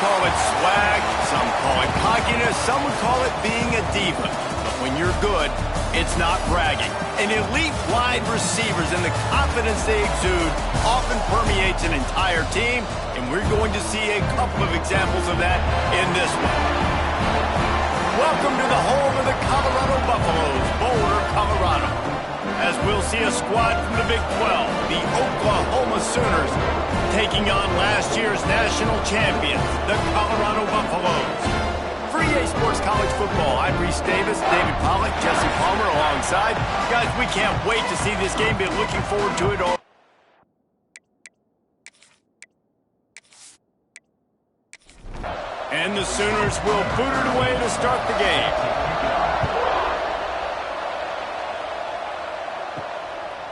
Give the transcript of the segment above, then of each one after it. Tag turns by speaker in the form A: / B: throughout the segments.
A: call it swag, some call it cockiness, some would call it being a diva. But when you're good, it's not bragging. An elite wide receivers and the confidence they exude often permeates an entire team, and we're going to see a couple of examples of that in this one. Welcome to the home of the Colorado Buffaloes, Boulder, Colorado. As we'll see a squad from the Big 12, the Oklahoma Sooners, taking on last year's national champions, the Colorado Buffaloes. For EA Sports College Football, I'm Reese Davis, David Pollack, Jesse Palmer alongside. Guys, we can't wait to see this game. Been looking forward to it all. And the Sooners will boot it away to start the game.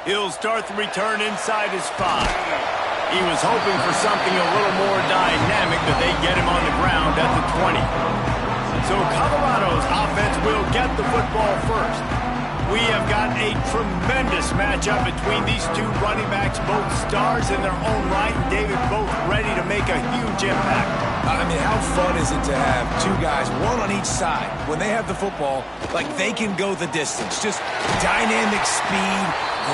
A: He'll start the return inside his 5. He was hoping for something a little more dynamic, but they get him on the ground at the 20. So Colorado's offense will get the football first. We have got a tremendous matchup between these two running backs, both stars in their own right, and David, both ready to make a huge impact.
B: I mean, how fun is it to have two guys, one on each side, when they have the football, like they can go the distance. Just dynamic speed,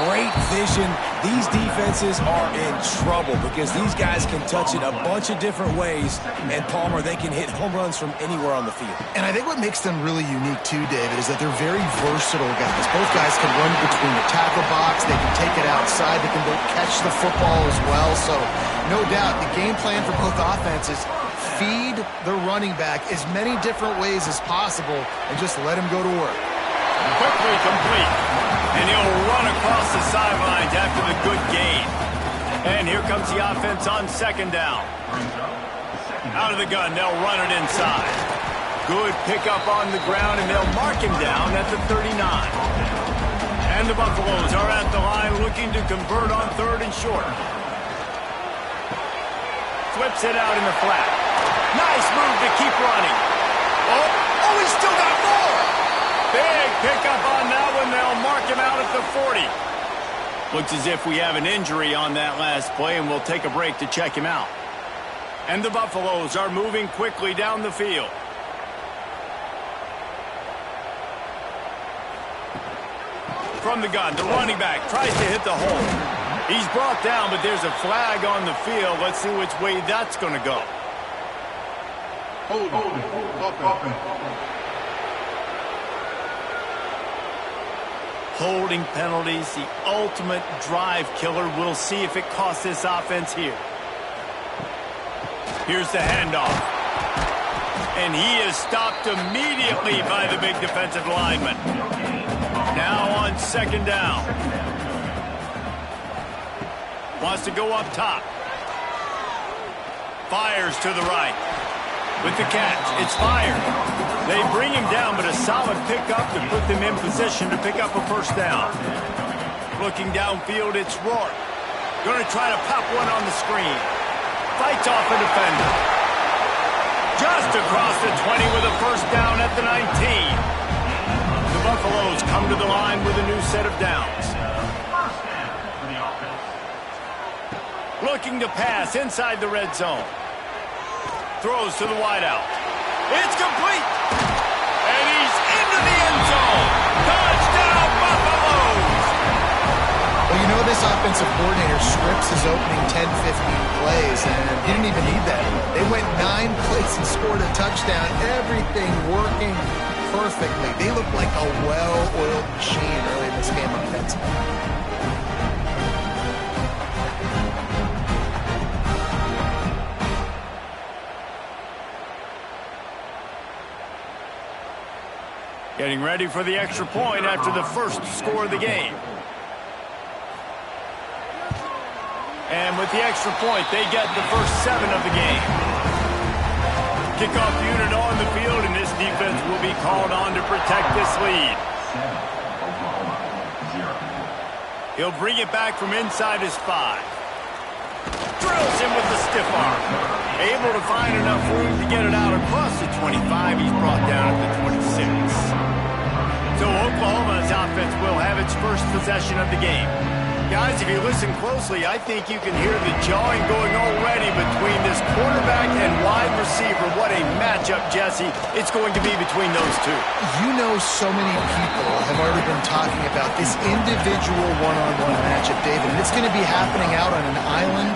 B: great vision. These defenses are in trouble because these guys can touch it a bunch of different ways, and Palmer, they can hit home runs from anywhere on the field.
C: And I think what makes them really unique too, David, is that they're very versatile guys. Both guys can run between the tackle box, they can take it outside, they can both catch the football as well. So no doubt the game plan for both offenses, feed the running back as many different ways as possible and just let him go to work.
A: Quickly complete. And he'll run across the sidelines after the good gain. And here comes the offense on second down. Out of the gun, they'll run it inside. Good pickup on the ground, and they'll mark him down at the 39. And the Buffaloes are at the line looking to convert on third and short. Flips it out in the flat. Nice move to keep running. Oh, he's still got more. Big pickup on that one. They'll mark him out at the 40. Looks as if we have an injury on that last play, and we'll take a break to check him out. And the Buffaloes are moving quickly down the field. From the gun, the running back tries to hit the hole. He's brought down, but there's a flag on the field. Let's see which way that's going to go. Holding penalties, the ultimate drive killer. We'll see if it costs this offense here. Here's the handoff. And he is stopped immediately by the big defensive lineman. Now on second down. Wants to go up top. Fires to the right. With the catch, it's fired. They bring him down, but a solid pickup to put them in position to pick up a first down. Looking downfield, it's Rourke. Going to try to pop one on the screen. Fights off a defender. Just across the 20 with a first down at the 19. The Buffaloes come to the line with a new set of downs. Looking to pass inside the red zone. Throws to the wideout. It's complete. And he's into the end zone. Touchdown, Buffaloes!
C: Well, you know, this offensive coordinator scripts his opening 10, 15 plays, and he didn't even need that. They went 9 plays and scored a touchdown. Everything working perfectly. They look like a well-oiled machine early in this game offensively.
A: Getting ready for the extra point after the first score of the game. And with the extra point, they get the first 7 of the game. Kickoff unit on the field, and this defense will be called on to protect this lead. He'll bring it back from inside his 5. Drills him with the stiff arm. Able to find enough room to get it out across the 25. He's brought down at the 26. So Oklahoma's offense will have its first possession of the game. Guys, if you listen closely, I think you can hear the jawing going already between this quarterback and wide receiver. What a matchup, Jesse, it's going to be between those two.
C: You know, so many people have already been talking about this individual one-on-one matchup, David, and it's going to be happening out on an island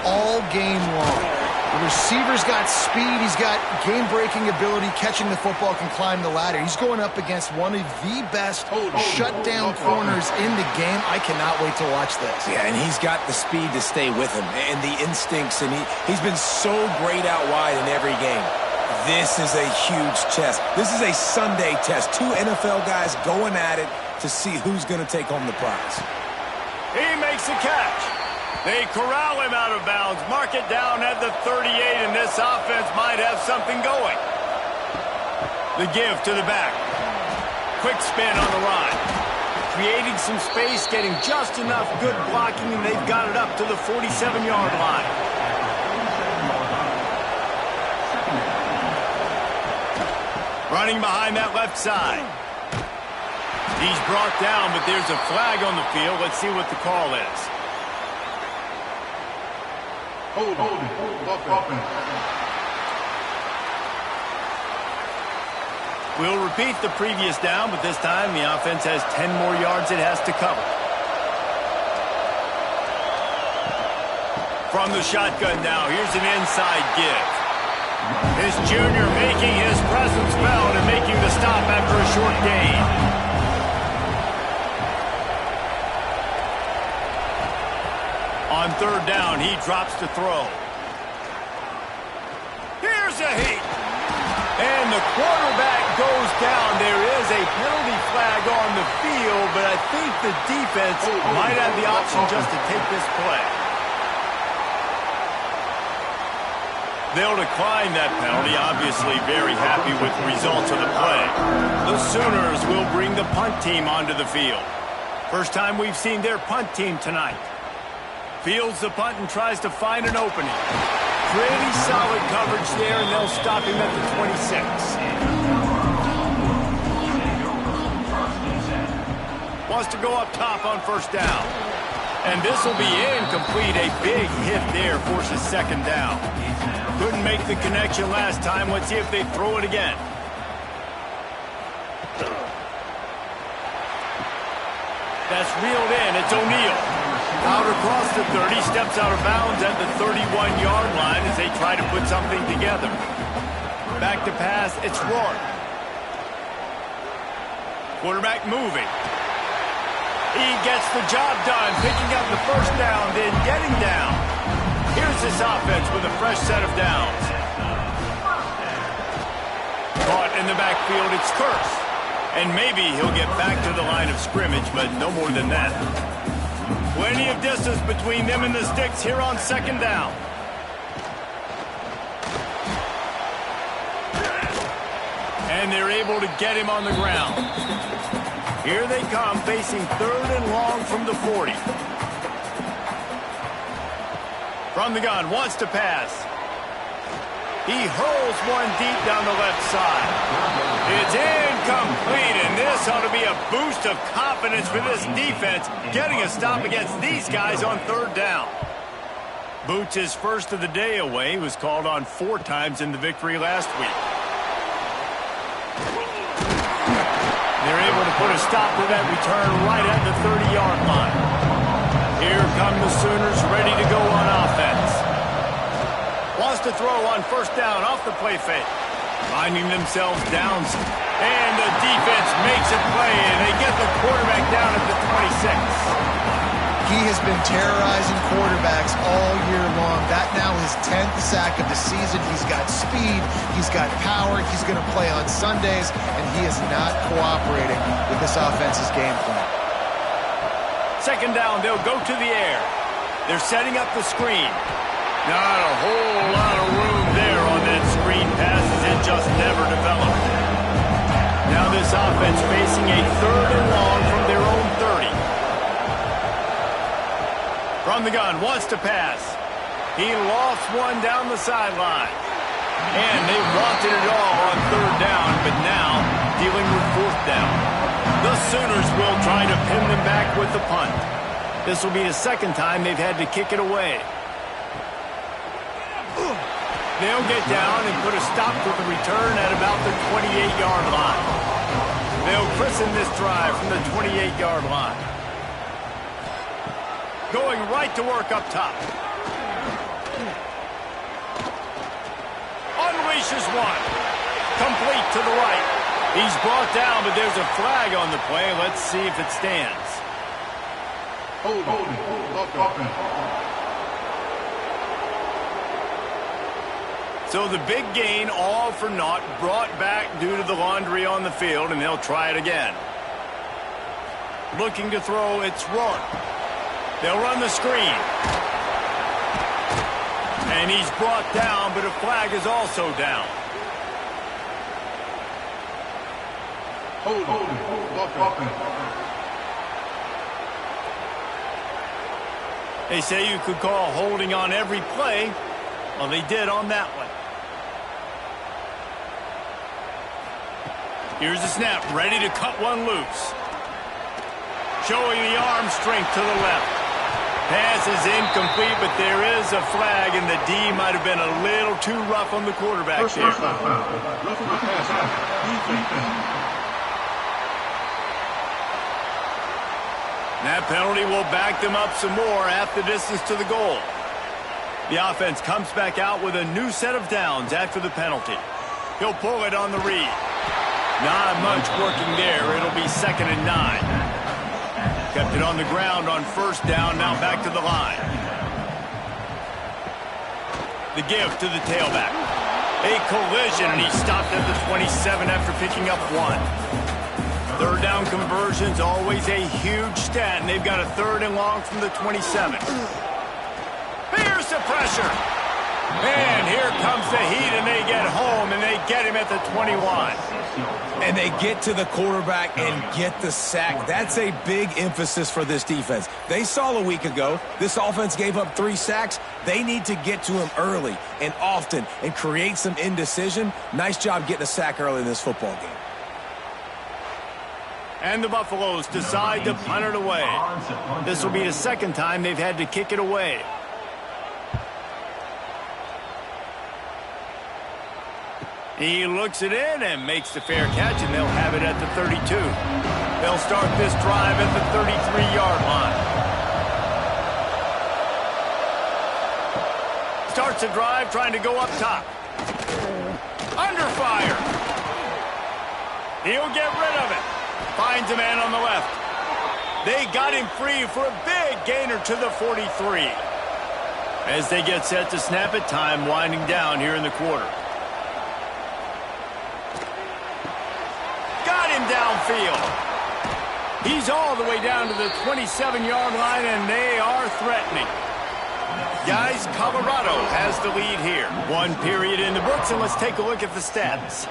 C: all game long. The receiver's got speed, he's got game-breaking ability, catching the football, can climb the ladder. He's going up against one of the best shutdown corners in the game. I cannot wait to watch this.
B: Yeah, and he's got the speed to stay with him and the instincts, and he's been so great out wide in every game. This is a huge test. This is a Sunday test. Two NFL guys going at it to see who's going to take home the prize.
A: He makes the catch. They corral him out of bounds, mark it down at the 38, and this offense might have something going. The give to the back. Quick spin on the run. Creating some space, getting just enough good blocking, and they've got it up to the 47-yard line. Running behind that left side. He's brought down, but there's a flag on the field. Let's see what the call is.
D: Hold on.
A: We'll repeat the previous down, but this time the offense has 10 more yards it has to cover. From the shotgun now, here's an inside give. His junior making his presence felt and making the stop after a short gain. On third down, he drops to throw. Here's a heat. And the quarterback goes down. There is a penalty flag on the field, but I think the defense might have the option just to take this play. They'll decline that penalty, obviously very happy with the results of the play. The Sooners will bring the punt team onto the field. First time we've seen their punt team tonight. Fields the punt and tries to find an opening. Pretty solid coverage there, and they'll stop him at the 26. Wants to go up top on first down. And this will be incomplete. A big hit there forces second down. Couldn't make the connection last time. Let's see if they throw it again. That's reeled in. It's O'Neal. Out across the 30, steps out of bounds at the 31-yard line as they try to put something together. Back to pass, it's Rourke. Quarterback moving. He gets the job done, picking up the first down, then getting down. Here's this offense with a fresh set of downs. Caught in the backfield, it's Curse. And maybe he'll get back to the line of scrimmage, but no more than that. Plenty of distance between them and the sticks here on second down. And they're able to get him on the ground. Here they come, facing third and long from the 40. From the gun, wants to pass. He hurls one deep down the left side. It's incomplete, and this ought to be a boost of confidence for this defense, getting a stop against these guys on third down. Boots his first of the day away. He was called on 4 times in the victory last week. They're able to put a stop to that return right at the 30-yard line. Here come the Sooners ready to go on offense. Wants to throw on first down off the play fake. Finding themselves down. And the defense makes a play, and they get the quarterback down at the 26.
C: He has been terrorizing quarterbacks all year long. That now his 10th sack of the season. He's got speed. He's got power. He's going to play on Sundays, and he is not cooperating with this offense's game plan.
A: Second down, they'll go to the air. They're setting up the screen. Not a whole lot of room there on that screen pass as it just never developed. Now this offense facing a third and long from their own 30. From the gun, wants to pass. He lost one down the sideline. And they wanted it all on third down, but now dealing with fourth down. The Sooners will try to pin them back with the punt. This will be the second time they've had to kick it away. They'll get down and put a stop to the return at about the 28-yard line. They'll christen this drive from the 28-yard line. Going right to work up top. Unleashes one. Complete to the right. He's brought down, but there's a flag on the play. Let's see if it stands.
D: Hold.
A: So the big gain, all for naught, brought back due to the laundry on the field, and they'll try it again. Looking to throw, it's Rourke. They'll run the screen. And he's brought down, but a flag is also down.
D: Hold.
A: They say you could call holding on every play. Well, they did on that one. Here's the snap, ready to cut one loose. Showing the arm strength to the left. Pass is incomplete, but there is a flag, and the D might have been a little too rough on the quarterback there. That penalty will back them up some more, half the distance to the goal. The offense comes back out with a new set of downs after the penalty. He'll pull it on the read. Not much working there. It'll be 2nd and 9. Kept it on the ground on first down, now back to the line. The give to the tailback. A collision, and he stopped at the 27 after picking up 1. Third down conversion's always a huge stat, and they've got a 3rd and long from the 27. Here's the pressure. And here comes the heat, and they get home, and they get him at the 21.
B: And they get to the quarterback and get the sack. That's a big emphasis for this defense. They saw a week ago, this offense gave up 3 sacks. They need to get to him early and often and create some indecision. Nice job getting a sack early in this football game.
A: And the Buffaloes decide to punt it away. This will be the second time they've had to kick it away. He looks it in and makes the fair catch, and they'll have it at the 32. They'll start this drive at the 33-yard line. Starts a drive trying to go up top. Under fire. He'll get rid of it. Finds a man on the left. They got him free for a big gainer to the 43. As they get set to snap it, time winding down here in the quarter. Got him downfield. He's all the way down to the 27-yard line, and they are threatening. Guys, Colorado has the lead here. 1 period in the books, and let's take a look at the stats.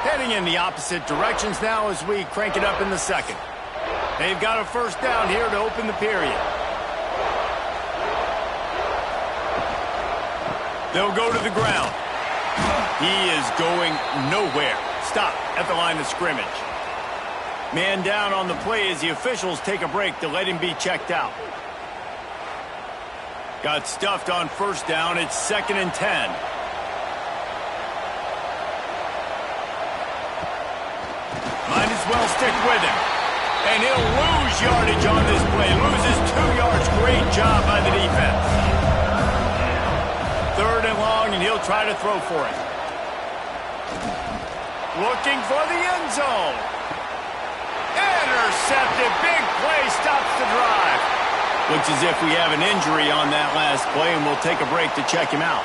A: Heading in the opposite directions now as we crank it up in the second. They've got a first down here to open the period. They'll go to the ground. He is going nowhere. Stop at the line of scrimmage. Man down on the play as the officials take a break to let him be checked out. Got stuffed on first down. It's 2nd and 10. Might as well stick with him. And he'll lose yardage on this play. Loses 2 yards. Great job by the defense. 3rd and long, and he'll try to throw for it. Looking for the end zone. Intercepted. Big play stops the drive. Looks as if we have an injury on that last play, and we'll take a break to check him out.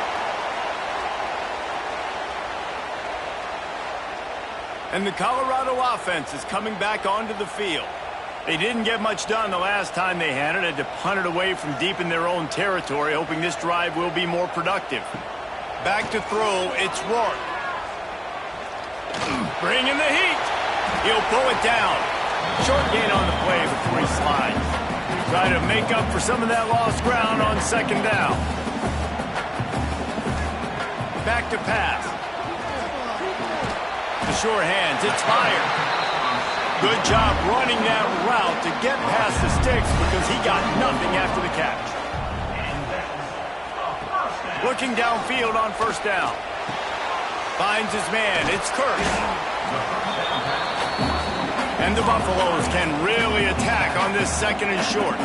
A: And the Colorado offense is coming back onto the field. They didn't get much done the last time they had it. Had to punt it away from deep in their own territory, hoping this drive will be more productive. Back to throw, it's Rourke. Bringing the heat. He'll pull it down. Short gain on the play before he slides. Try to make up for some of that lost ground on 2nd down. back to pass. The sure hands, it's fired. Good job running that route to get past the sticks because he got nothing after the catch. Looking downfield on first down. Finds his man, it's Kirk. And the Buffaloes can really attack on this second and short.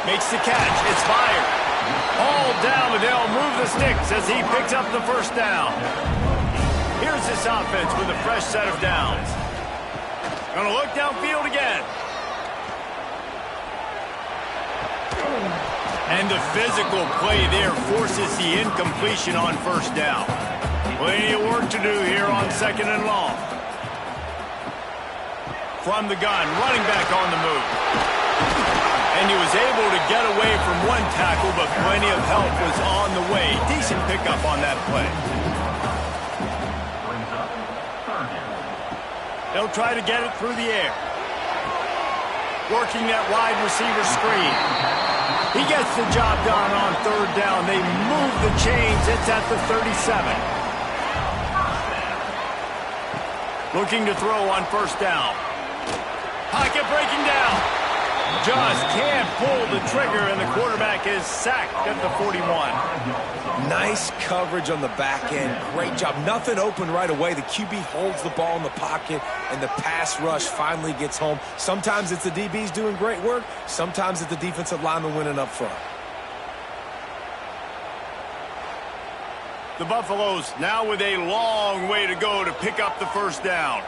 A: Makes the catch, it's fired. All down, but they'll move the sticks as he picks up the first down. Here's this offense with a fresh set of downs. Gonna look downfield again. And the physical play there forces the incompletion on first down. Plenty of work to do here on second and long. From the gun, running back on the move. And he was able to get away from one tackle, but plenty of help was on the way. Decent pickup on that play. They'll try to get it through the air. Working that wide receiver screen. He gets the job done on third down. They move the chains. It's at the 37. Looking to throw on first down. Pocket breaking down. Just can't pull the trigger, and the quarterback is sacked at the 41.
B: Nice coverage on the back end. Great job. Nothing open right away. The QB holds the ball in the pocket, and the pass rush finally gets home. Sometimes it's the DBs doing great work. Sometimes it's the defensive lineman winning up front.
A: The Buffaloes now with a long way to go to pick up the first down.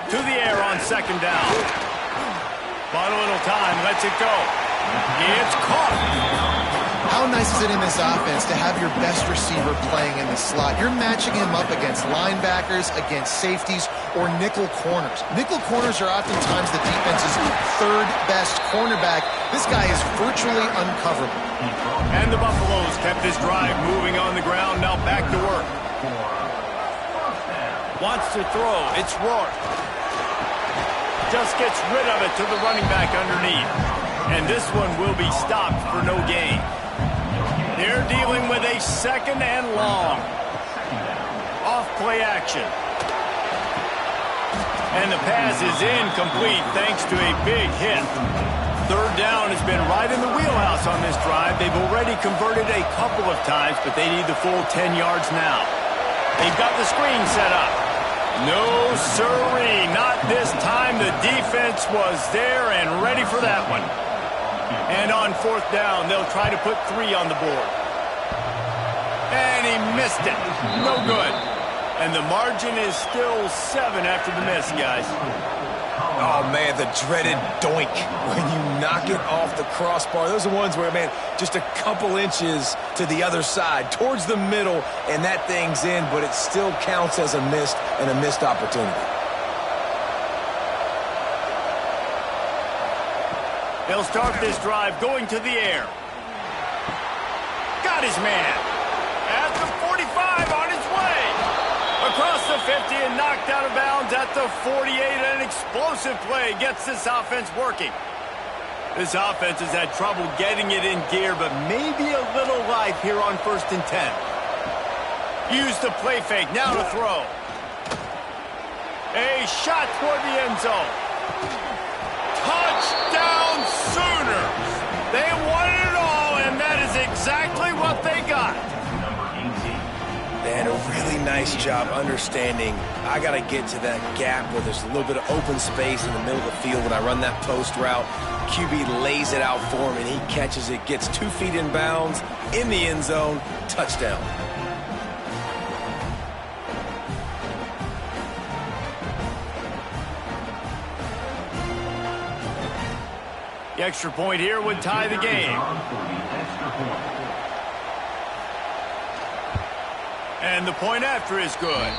A: To the air on second down. But a little time, lets it go. It's caught.
C: How nice is it in this offense to have your best receiver playing in the slot? You're matching him up against linebackers, against safeties, or nickel corners. Nickel corners are oftentimes the defense's third best cornerback. This guy is virtually uncoverable.
A: And the Buffaloes kept this drive moving on the ground. Now back to work. Wants to throw. It's Rourke. Just gets rid of it to the running back underneath. And this one will be stopped for no gain. They're dealing with a second and long. Off play action. And the pass is incomplete thanks to a big hit. Third down has been right in the wheelhouse on this drive. They've already converted a couple of times, but they need the full 10 yards now. They've got the screen set up. No, sirree, not this time. The defense was there and ready for that one. And on fourth down, they'll try to put 3 on the board. And he missed it. No good. And the margin is still 7 after the miss, guys.
B: Oh, man, the dreaded doink when you knock it off the crossbar. Those are ones where, man, just a couple inches to the other side, towards the middle, and that thing's in, but it still counts as a missed opportunity.
A: They'll start this drive going to the air. Got his man. At the 45 on his way. Across the 50 and knocked out of bounds at the 48. An explosive play gets this offense working. This offense has had trouble getting it in gear, but maybe a little life here on 1st and 10. Use the play fake, now to throw. A shot toward the end zone. Touchdown Sooners! They won it all, and that is exactly what they got.
B: And a really nice job understanding I got to get to that gap where there's a little bit of open space in the middle of the field when I run that post route. QB lays it out for him, and he catches it, gets 2 feet in bounds, in the end zone, touchdown.
A: The extra point here would tie the game. And the point after is good.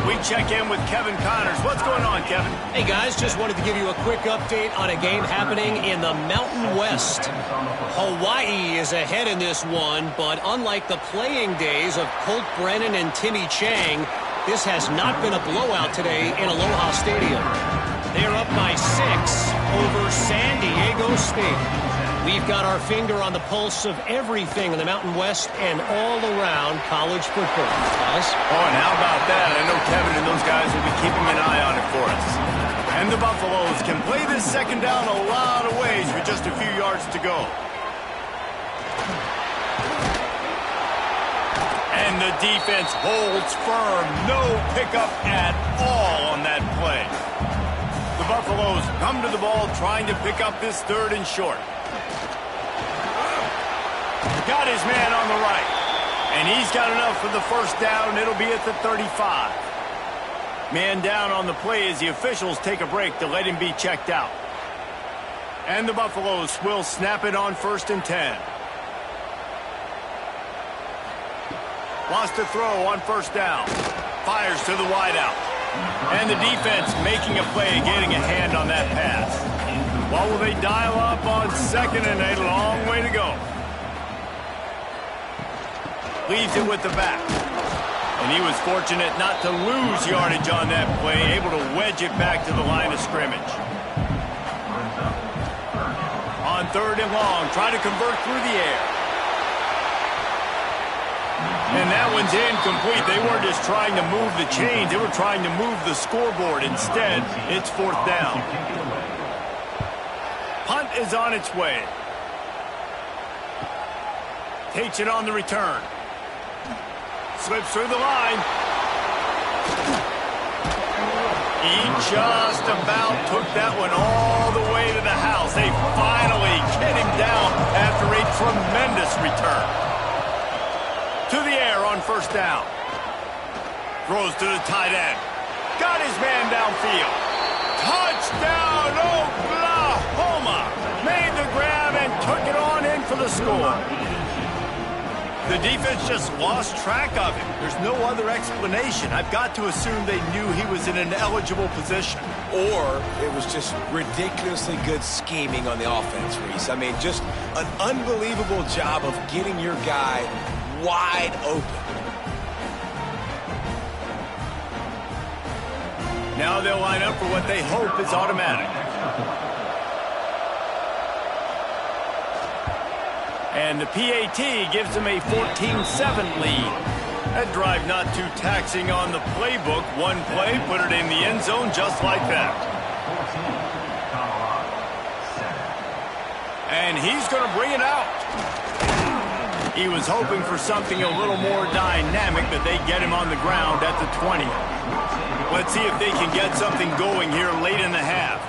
A: We check in with Kevin Connors. What's going on, Kevin?
E: Hey, guys, just wanted to give you a quick update on a game happening in the Mountain West. Hawaii is ahead in this one, but unlike the playing days of Colt Brennan and Timmy Chang, this has not been a blowout today in Aloha Stadium. They're up by 6 over San Diego State. We've got our finger on the pulse of everything in the Mountain West and all around college football. Guys?
A: Oh, and how about that? I know Kevin and those guys will be keeping an eye on it for us. And the Buffaloes can play this second down a lot of ways with just a few yards to go. And the defense holds firm. No pickup at all on that play. The Buffaloes come to the ball trying to pick up this 3rd and short. Got his man on the right. And he's got enough for the first down. It'll be at the 35. Man down on the play as the officials take a break to let him be checked out. And the Buffaloes will snap it on 1st and 10. Wants to throw on 1st down. Fires to the wideout. And the defense making a play, getting a hand on that pass. Well, will they dial up on 2nd and a long way to go? Leaves it with the back. And he was fortunate not to lose yardage on that play, able to wedge it back to the line of scrimmage. On 3rd and long, try to convert through the air. And that one's incomplete. They weren't just trying to move the chains. They were trying to move the scoreboard. Instead, it's 4th down. Punt is on its way. Takes it on the return. Slips through the line. He just about took that one all the way to the house. They finally get him down after a tremendous return. To the air on 1st down. Throws to the tight end. Got his man downfield. Touchdown, Oklahoma! Made the grab and took it on in for the score. The defense just lost track of him. There's no other explanation. I've got to assume they knew he was in an eligible position.
B: Or it was just ridiculously good scheming on the offense, Reese. I mean, just an unbelievable job of getting your guy wide open.
A: Now they'll line up for what they hope is automatic. And the PAT gives them a 14-7 lead. That drive not too taxing on the playbook. One play, put it in the end zone just like that. And he's going to bring it out. He was hoping for something a little more dynamic, but they get him on the ground at the 20. Let's see if they can get something going here late in the half.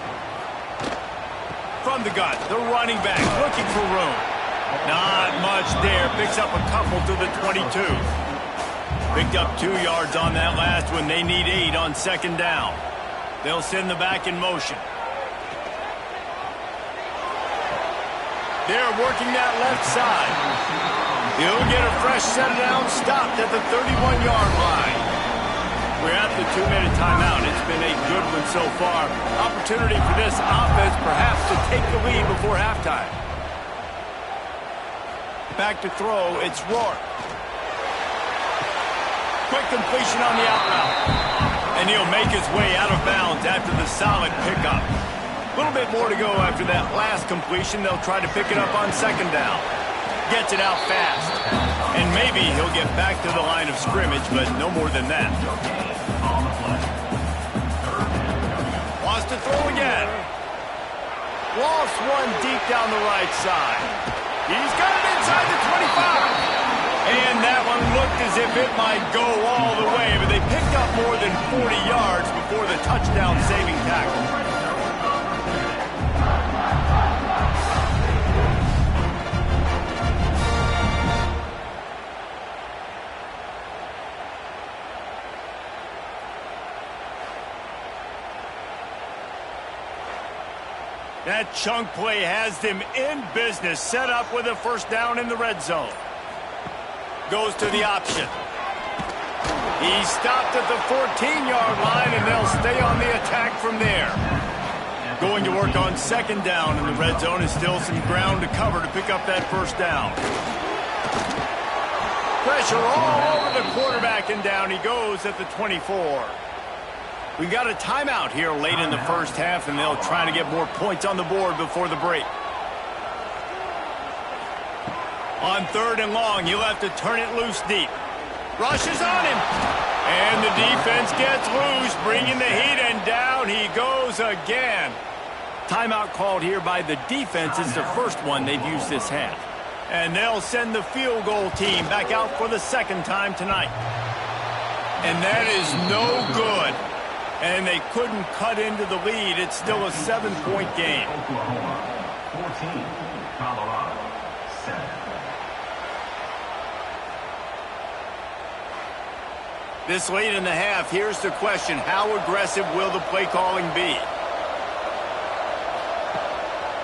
A: From the gun, the running back looking for room. Not much there. Picks up a couple to the 22. Picked up 2 yards on that last one. They need 8 on 2nd down. They'll send the back in motion. They're working that left side. He'll get a fresh set down, stopped at the 31-yard line. We're at the 2-minute timeout. It's been a good one so far. Opportunity for this offense perhaps to take the lead before halftime. Back to throw, it's Rourke. Quick completion on the out route. And he'll make his way out of bounds after the solid pickup. A little bit more to go after that last completion. They'll try to pick it up on 2nd down. Gets it out fast. And maybe he'll get back to the line of scrimmage, but no more than that. Wants to throw again. Lost one deep down the right side. He's got it inside the 25. And that one looked as if it might go all the way, but they picked up more than 40 yards before the touchdown-saving tackle. That chunk play has them in business, set up with a first down in the red zone. Goes to the option. He stopped at the 14-yard line, and they'll stay on the attack from there. Going to work on 2nd down in the red zone, and still some ground to cover to pick up that first down. Pressure all over the quarterback, and down he goes at the 24. We got a timeout here late in the first half, and they'll try to get more points on the board before the break. On 3rd and long, he'll have to turn it loose deep. Rushes on him. And the defense gets loose, bringing the heat, and down he goes again. Timeout called here by the defense. It's the first one they've used this half. And they'll send the field goal team back out for the second time tonight. And that is no good. And they couldn't cut into the lead. It's still a 7-point game.
F: Oklahoma 14, Colorado 7.
A: This late in the half, here's the question. How aggressive will the play calling be?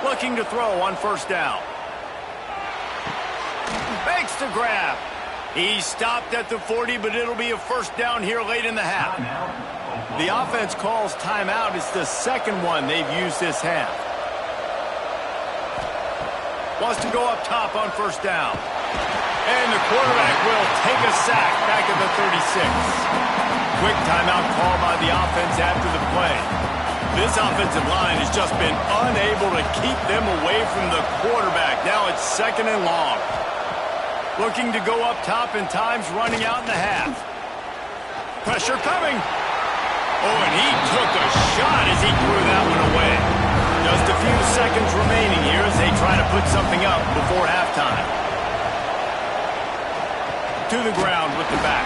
A: Looking to throw on 1st down. Makes the grab. He stopped at the 40, but it'll be a 1st down here late in the half. The offense calls timeout. It's the second one they've used this half. Wants to go up top on 1st down. And the quarterback will take a sack back at the 36. Quick timeout call by the offense after the play. This offensive line has just been unable to keep them away from the quarterback. Now it's 2nd and long. Looking to go up top, and time's running out in the half. Pressure coming. Oh, and he took a shot as he threw that one away. Just a few seconds remaining here as they try to put something up before halftime. To the ground with the back.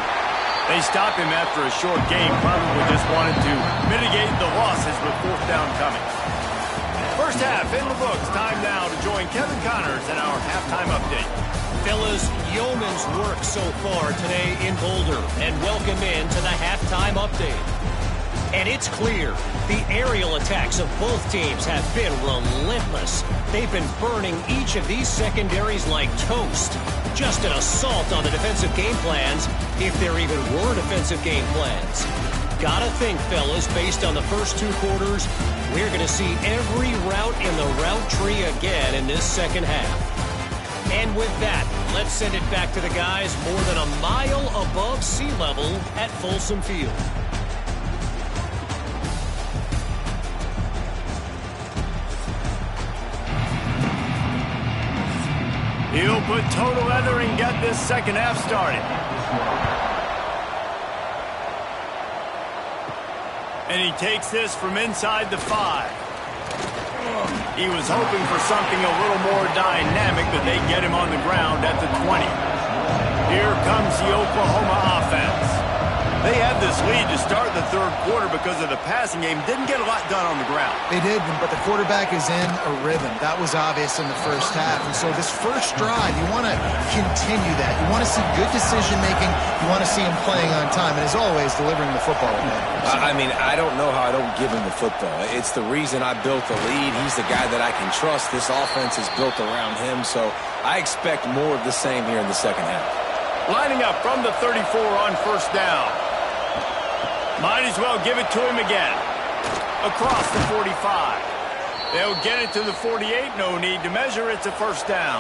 A: They stop him after a short game. Probably just wanted to mitigate the losses with 4th down coming. First half in the books. Time now to join Kevin Connors in our halftime update.
E: Fellas, yeoman's work so far today in Boulder, and welcome in to the halftime update. And it's clear, the aerial attacks of both teams have been relentless. They've been burning each of these secondaries like toast. Just an assault on the defensive game plans, if there even were defensive game plans. Gotta think, fellas, based on the first 2 quarters, we're going to see every route in the route tree again in this second half. And with that, let's send it back to the guys more than a mile above sea level at Folsom Field.
A: He'll put total leather and get this second half started. And he takes this from inside the 5. He was hoping for something a little more dynamic, but they get him on the ground at the 20. Here comes the Oklahoma offense. They had this lead to start the 3rd quarter because of the passing game. Didn't get a lot done on the ground.
C: They did, but the quarterback is in a rhythm. That was obvious in the first half. And so this first drive, you want to continue that. You want to see good decision-making. You want to see him playing on time. And as always, delivering the football.
B: I mean, I don't know how I don't give him the football. It's the reason I built the lead. He's the guy that I can trust. This offense is built around him. So I expect more of the same here in the second half.
A: Lining up from the 34 on 1st down. Might as well give it to him again. Across the 45. They'll get it to the 48. No need to measure. It's a 1st down.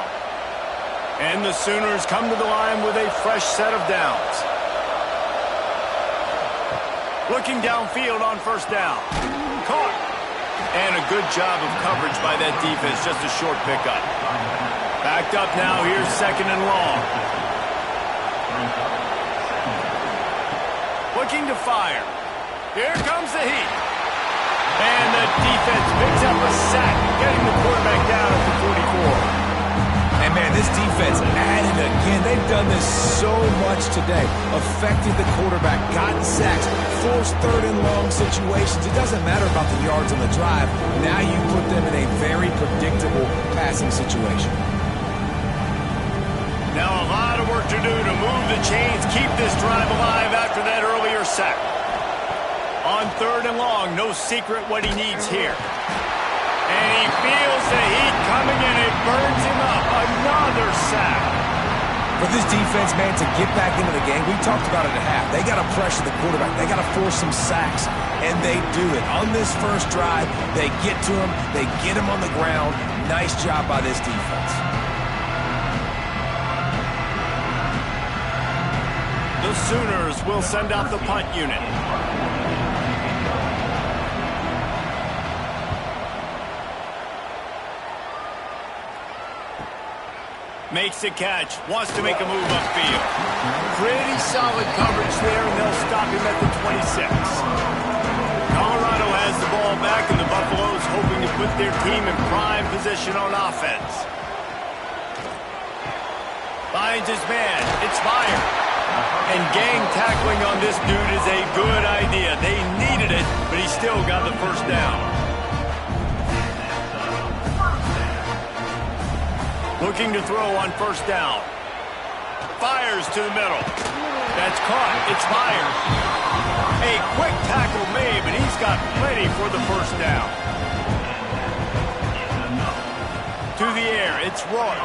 A: And the Sooners come to the line with a fresh set of downs. Looking downfield on 1st down. Caught. And a good job of coverage by that defense. Just a short pickup. Backed up now. Here's 2nd and long. Looking to fire. Here comes the heat. And the defense picks up a sack, getting the quarterback down at the 44.
B: And, man, this defense added again. They've done this so much today. Affected the quarterback, gotten sacks, forced 3rd and long situations. It doesn't matter about the yards on the drive. Now you put them in a very predictable passing situation.
A: Now a lot of work to do to move the chains, keep this drive alive after that earlier sack. On 3rd and long, no secret what he needs here. And he feels the heat coming and it burns him up. Another sack.
B: For this defense, man, to get back into the game, we talked about it at half. They got to pressure the quarterback. They got to force some sacks, and they do it. On this first drive, they get to him. They get him on the ground. Nice job by this defense.
A: The Sooners will send out the punt unit. Makes the catch. Wants to make a move upfield. Pretty solid coverage there, and they'll stop him at the 26. Colorado has the ball back, and the Buffaloes hoping to put their team in prime position on offense. Finds his man. It's fired. And gang tackling on this dude is a good idea. They needed it, but he still got the first down. Looking to throw on first down. Fires to the middle. That's caught. It's fired. A quick tackle made, but he's got plenty for the first down. To the air. It's Roy.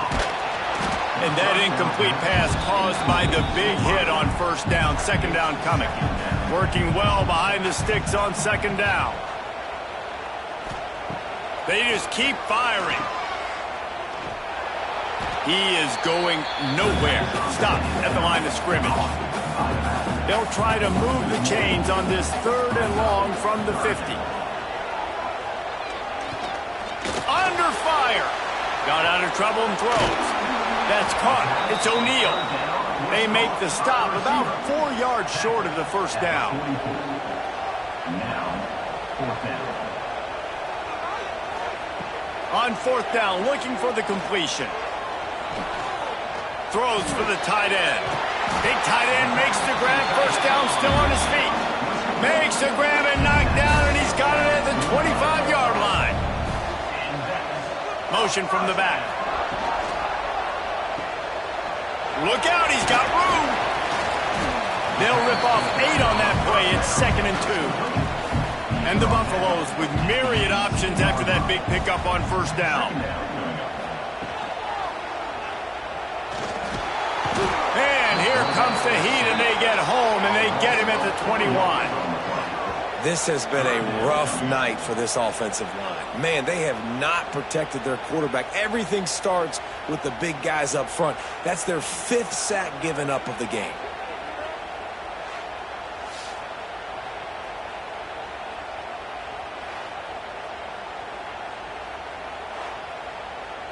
A: And that incomplete pass caused by the big hit on first down. Second down coming. Working well behind the sticks on second down. They just keep firing. He is going nowhere. Stop at the line of scrimmage. They'll try to move the chains on this third and long from the 50. Under fire. Got out of trouble and throws. That's caught. It's O'Neal. They make the stop about 4 yards short of the first down.
F: Now, fourth down.
A: On fourth down, looking for the completion. Throws for the tight end. Big tight end makes the grab. First down, still on his feet. Makes the grab and knocked down, and he's got it at the 25-yard line. Motion from the back. Look out, he's got room. They'll rip off 8 on that play. It's 2nd and 2. And the Buffaloes with myriad options after that big pickup on first down. And here comes the heat, and they get home, and they get him at the 21.
B: This has been a rough night for this offensive line. Man, they have not protected their quarterback. Everything starts with the big guys up front. That's their 5th sack given up of the game.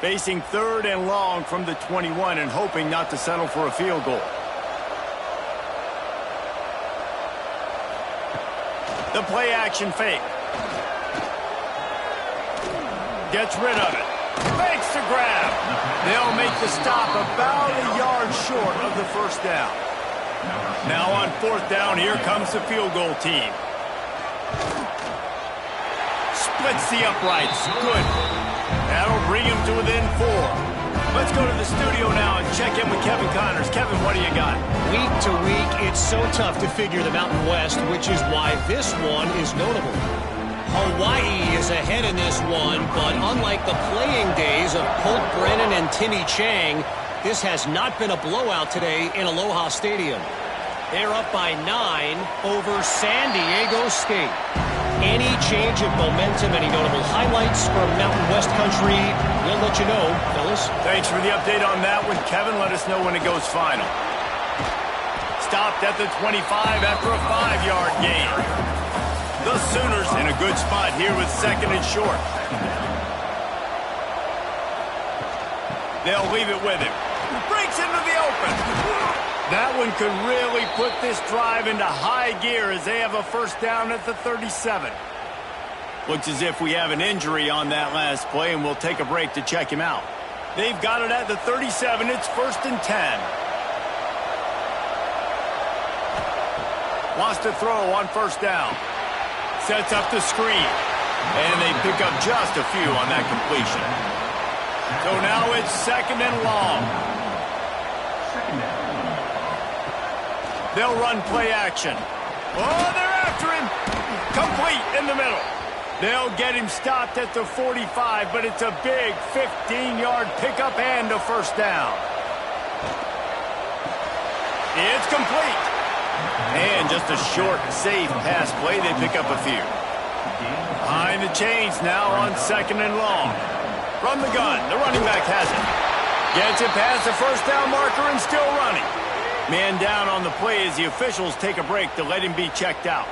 A: Facing third and long from the 21 and hoping not to settle for a field goal. The play action fake. Gets rid of it. Makes the grab. They'll make the stop about a yard short of the first down. Now on fourth down, here comes the field goal team. Splits the uprights. Good. That'll bring him to within 4. Let's go to the studio now and check in with Kevin Connors. Kevin, what do you got?
E: Week to week, it's so tough to figure the Mountain West, which is why this one is notable. Hawaii is ahead in this one, but unlike the playing days of Colt Brennan and Timmy Chang, this has not been a blowout today in Aloha Stadium. They're up by 9 over San Diego State. Any change of momentum, any notable highlights from Mountain West country, we'll let you know, fellas.
A: Thanks for the update on that one, Kevin. Let us know when it goes final. Stopped at the 25 after a 5-yard gain. The Sooners in a good spot here with 2nd and short. They'll leave it with him. Breaks into the open. That one could really put this drive into high gear as they have a first down at the 37. Looks as if we have an injury on that last play, and we'll take a break to check him out. They've got it at the 37. It's 1st and 10. Wants to throw on first down. Sets up the screen. And they pick up just a few on that completion. So now it's 2nd and long. They'll run play action. Oh, they're after him. Complete in the middle. They'll get him stopped at the 45, but it's a big 15-yard pickup and a first down. It's complete. And just a short, safe pass play. They pick up a few. Behind the chains now on 2nd and long. From the gun, the running back has it. Gets it past the first down marker and still running. Man down on the play as the officials take a break to let him be checked out.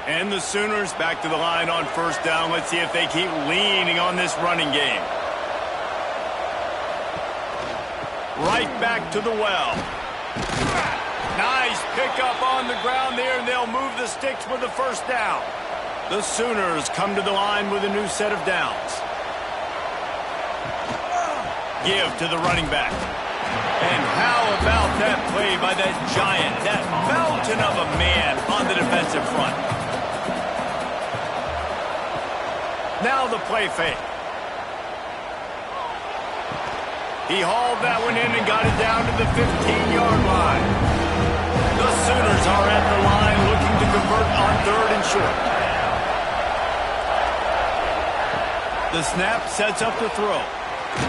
A: And the Sooners back to the line on first down. Let's see if they keep leaning on this running game. Right back to the well. Nice pickup on the ground there, and they'll move the sticks with the first down. The Sooners come to the line with a new set of downs. Give to the running back. And how about that play by that giant, that mountain of a man on the defensive front? Now the play fake. He hauled that one in and got it down to the 15-yard line. The Sooners are at the line looking to convert on 3rd and short. The snap sets up the throw.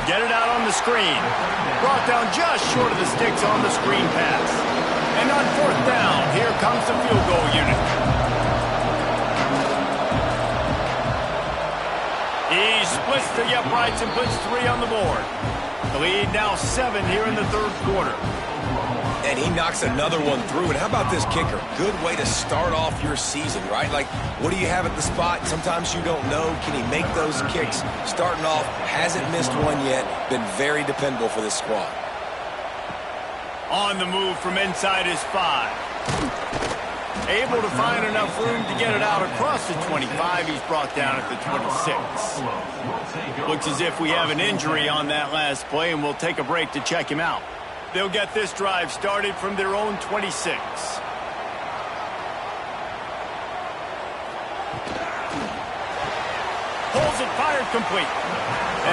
A: Get it out on the screen. Brought down just short of the sticks on the screen pass. And on 4th down, here comes the field goal unit. He splits the uprights and puts 3 on the board. The lead now 7 here in the 3rd quarter.
B: And he knocks another one through. And how about this kicker? Good way to start off your season, right? Like, what do you have at the spot? Sometimes you don't know. Can he make those kicks? Starting off, hasn't missed one yet. Been very dependable for this squad.
A: On the move from inside his 5. Able to find enough room to get it out across the 25. He's brought down at the 26. Looks as if we have an injury on that last play, and we'll take a break to check him out. They'll get this drive started from their own 26. Pulls it, fired, complete.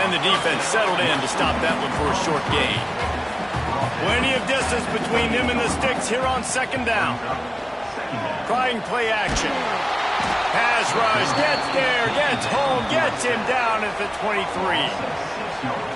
A: And the defense settled in to stop that one for a short gain. Plenty of distance between him and the sticks here on 2nd down. Trying play action. Pass rush, gets there, gets home, gets him down at the 23.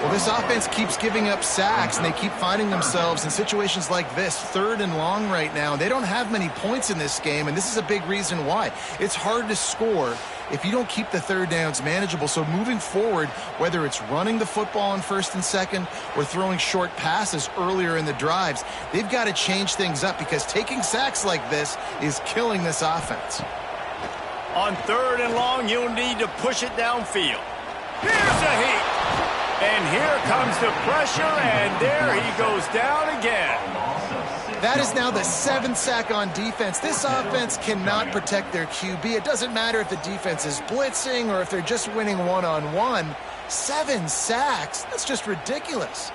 C: Well, this offense keeps giving up sacks, and they keep finding themselves in situations like this, 3rd and long right now. They don't have many points in this game, and this is a big reason why. It's hard to score if you don't keep the 3rd downs manageable. So moving forward, whether it's running the football on 1st and 2nd or throwing short passes earlier in the drives, they've got to change things up because taking sacks like this is killing this offense.
A: On 3rd and long, you'll need to push it downfield. Here's a heat. And here comes the pressure, and there he goes down again.
C: That is now the 7th sack on defense. This offense cannot protect their QB. It doesn't matter if the defense is blitzing or if they're just winning one-on-one. 7 sacks, that's just ridiculous.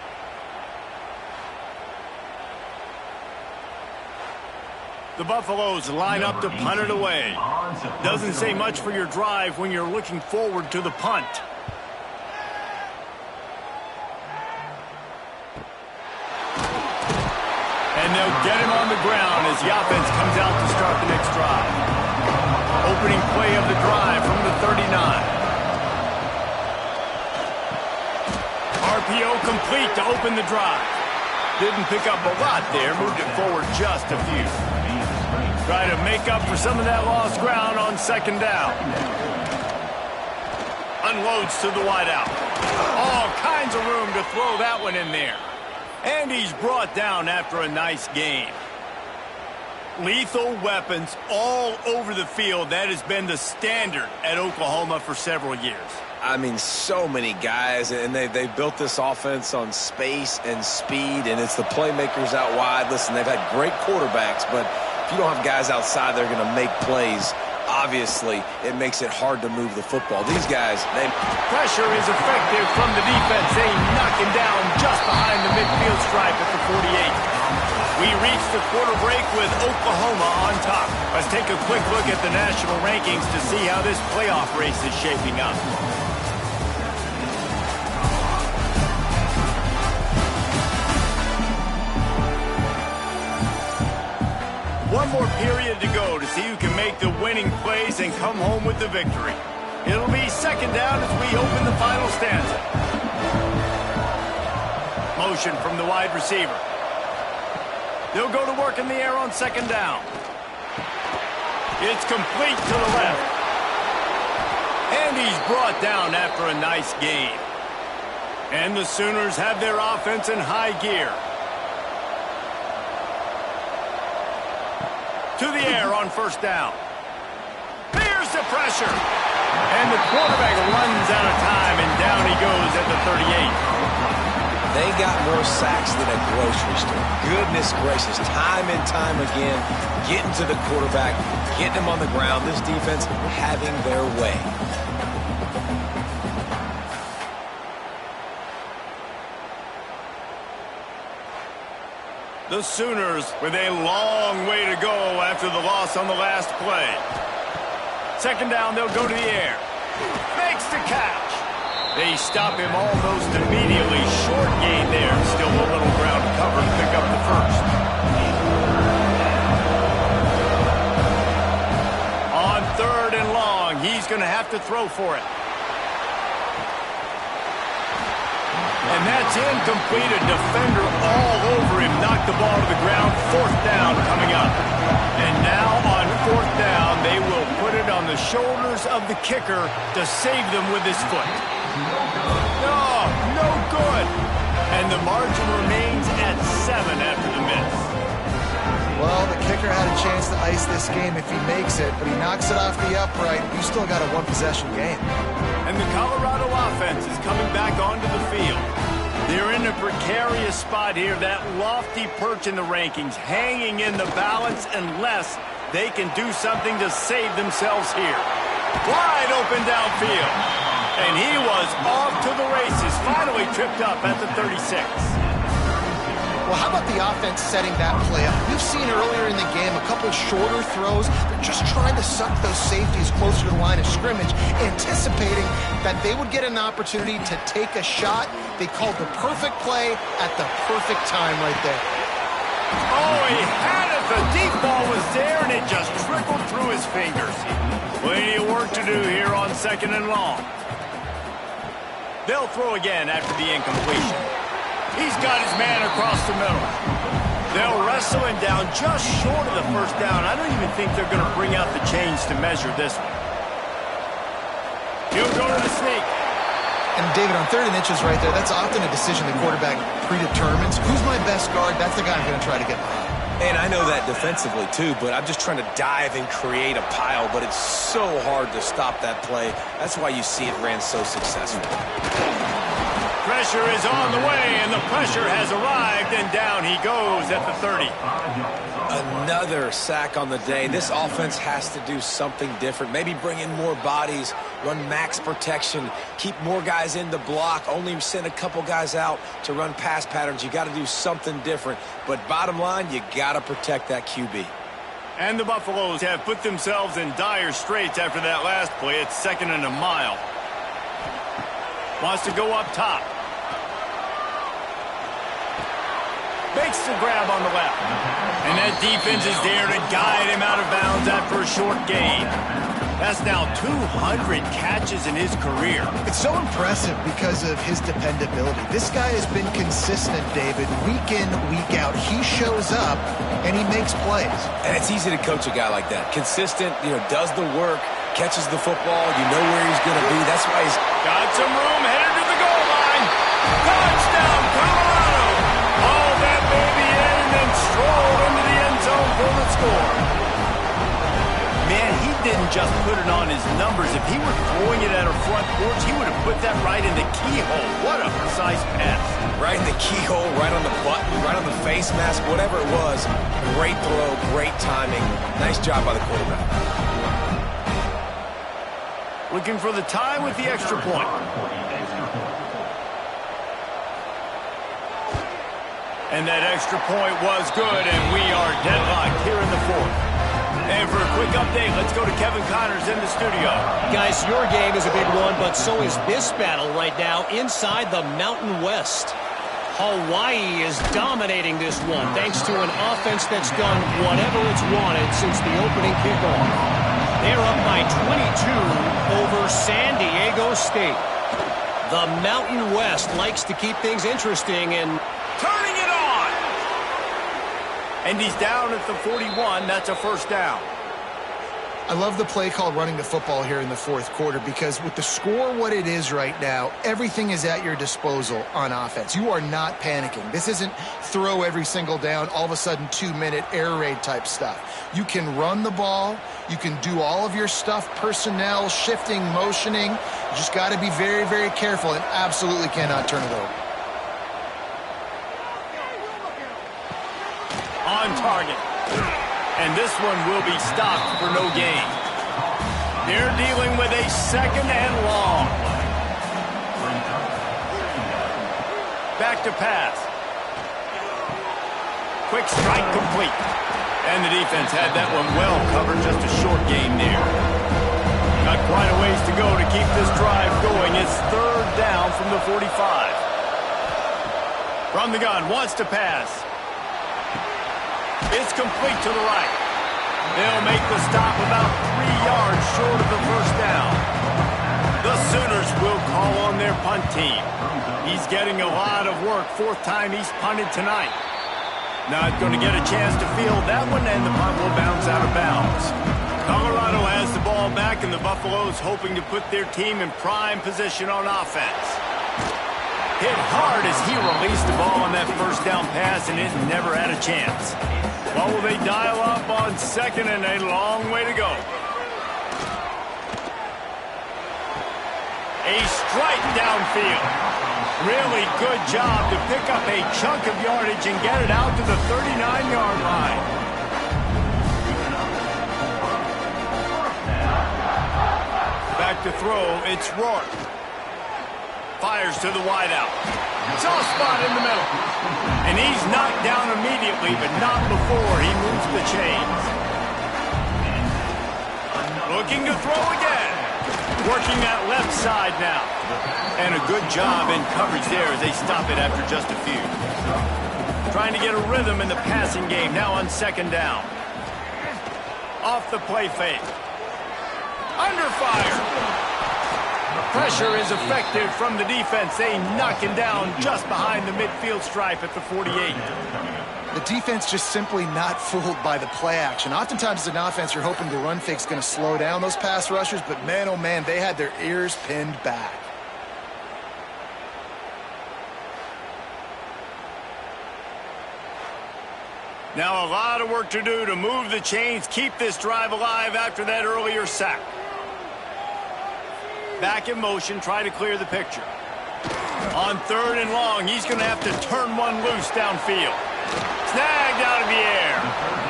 A: The Buffaloes line up to punt it away. Doesn't say much for your drive when you're looking forward to the punt. And they'll get him on the ground as the offense comes out to start the next drive. Opening play of the drive from the 39. RPO complete to open the drive. Didn't pick up a lot there, moved it forward just a few. Try to make up for some of that lost ground on 2nd down. Unloads to the wideout. All kinds of room to throw that one in there. And he's brought down after a nice gain. Lethal weapons all over the field. That has been the standard at Oklahoma for several years.
B: I mean, so many guys, and they built this offense on space and speed, and it's the playmakers out wide. Listen, they've had great quarterbacks, but if you don't have guys outside, they're going to make plays. Obviously, it makes it hard to move the football. These guys,
A: pressure is effective from the defense. They knock him down just behind the midfield stripe at the 48. We reach the quarter break with Oklahoma on top. Let's take a quick look at the national rankings to see how this playoff race is shaping up. One more period to go to see who can make the winning plays and come home with the victory. It'll be 2nd down as we open the final stanza. Motion from the wide receiver. They'll go to work in the air on 2nd down. It's complete to the left. And he's brought down after a nice gain. And the Sooners have their offense in high gear. To the air on 1st down. Here's the pressure. And the quarterback runs out of time, and down he goes at the 38.
B: They got more sacks than a grocery store. Goodness gracious, time and time again, getting to the quarterback, getting him on the ground. This defense having their way.
A: The Sooners with a long way to go after the loss on the last play. Second down, they'll go to the air. Makes the catch. They stop him almost immediately. Short gain there. Still a little ground to cover to pick up the first. On 3rd and long, he's going to have to throw for it. And that's incomplete. A defender all over him. Knocked the ball to the ground. 4th down coming up. And now on 4th down, they will put it on the shoulders of the kicker to save them with his foot. Oh, no good. And the margin remains at 7 after the miss.
C: Well, the kicker had a chance to ice this game if he makes it, but he knocks it off the upright. You still got a one-possession game.
A: And the Colorado offense is coming back onto the field. They're in a precarious spot here, that lofty perch in the rankings, hanging in the balance unless they can do something to save themselves here. Wide open downfield. And he was off to the races, finally tripped up at the 36.
C: Well, how about the offense setting that play up? We've seen earlier in the game a couple shorter throws. They're just trying to suck those safeties closer to the line of scrimmage, anticipating that they would get an opportunity to take a shot. They called the perfect play at the perfect time right there.
A: Oh, he had it. The deep ball was there, and it just trickled through his fingers. Plenty of work to do here on 2nd and long. They'll throw again after the incompletion. He's got his man across the middle. They'll wrestle him down just short of the 1st down. I don't even think they're going to bring out the chains to measure this one. He'll go to the sneak.
C: And David, on 3rd and inches right there, that's often a decision the quarterback predetermines. Who's my best guard? That's the guy I'm going to try to get behind.
B: And I know that defensively, too, but I'm just trying to dive and create a pile, but it's so hard to stop that play. That's why you see it ran so successful.
A: Pressure is on the way, and the pressure has arrived, and down he goes at the 30.
B: Another sack on the day. This offense has to do something different. Maybe bring in more bodies, run max protection, keep more guys in the block, only send a couple guys out to run pass patterns. You got to do something different. But bottom line, you got to protect that QB.
A: And the Buffaloes have put themselves in dire straits after that last play. It's 2nd and a mile. Wants to go up top. Makes the grab on the left. And that defense is there to guide him out of bounds after a short gain. That's now 200 catches in his career.
C: It's so impressive because of his dependability. This guy has been consistent, David, week in, week out. He shows up, and he makes plays.
B: And it's easy to coach a guy like that. Consistent, does the work, catches the football, you know where he's going to be. That's why he's
A: got some room, headed to the goal line. Touchdown, Colorado! All that baby in and then strolled into the end zone for the score. Man, he didn't just put it on his numbers. If he were throwing it at a front porch, he would have put that right in the keyhole. What a precise pass.
B: Right in the keyhole, right on the button, right on the face mask, whatever it was. Great throw, great timing. Nice job by the quarterback.
A: Looking for the tie with the extra point. And that extra point was good, and we are deadlocked here in the 4th. And for a quick update, let's go to Kevin Connors in the studio.
E: Guys, your game is a big one, but so is this battle right now inside the Mountain West. Hawaii is dominating this one thanks to an offense that's done whatever it's wanted since the opening kickoff. They're up by 22 over San Diego State. The Mountain West likes to keep things interesting and
A: turning it on. And he's down at the 41. That's a 1st down.
C: I love the play called running the football here in the 4th quarter because with the score what it is right now, everything is at your disposal on offense. You are not panicking. This isn't throw every single down, all of a sudden 2-minute air raid type stuff. You can run the ball. You can do all of your stuff, personnel, shifting, motioning. You just got to be very, very careful and absolutely cannot turn it over.
A: on target. And this one will be stopped for no gain. They're dealing with a second and long. Back to pass. Quick strike complete. And the defense had that one well covered, just a short gain there. Got quite a ways to go to keep this drive going. It's third down from the 45. From the gun, wants to pass. It's complete to the right. They'll make the stop about 3 yards short of the first down. The Sooners will call on their punt team. He's getting a lot of work. Fourth time he's punted tonight. Not going to get a chance to field that one, and the punt will bounce out of bounds. Colorado has the ball back, and the Buffaloes hoping to put their team in prime position on offense. Hit hard as he released the ball on that first down pass, and it never had a chance. Well, will they dial up on second, and a long way to go. A strike downfield. Really good job to pick up a chunk of yardage and get it out to the 39-yard line. Back to throw, it's Rourke. Fires to the wideout. Soft spot in the middle. And he's knocked down immediately, but not before he moves the chains. Looking to throw again. Working that left side now. And a good job in coverage there as they stop it after just a few. Trying to get a rhythm in the passing game now on second down. Off the play fake. Under fire. Pressure is effective from the defense. They knock him down just behind the midfield stripe at the 48.
C: The defense just simply not fooled by the play action. Oftentimes as an offense, you're hoping the run fake's going to slow down those pass rushers, but man, oh man, they had their ears pinned back.
A: Now a lot of work to do to move the chains, keep this drive alive after that earlier sack. Back in motion, try to clear the picture. On third and long, he's going to have to turn one loose downfield. Snagged out of the air.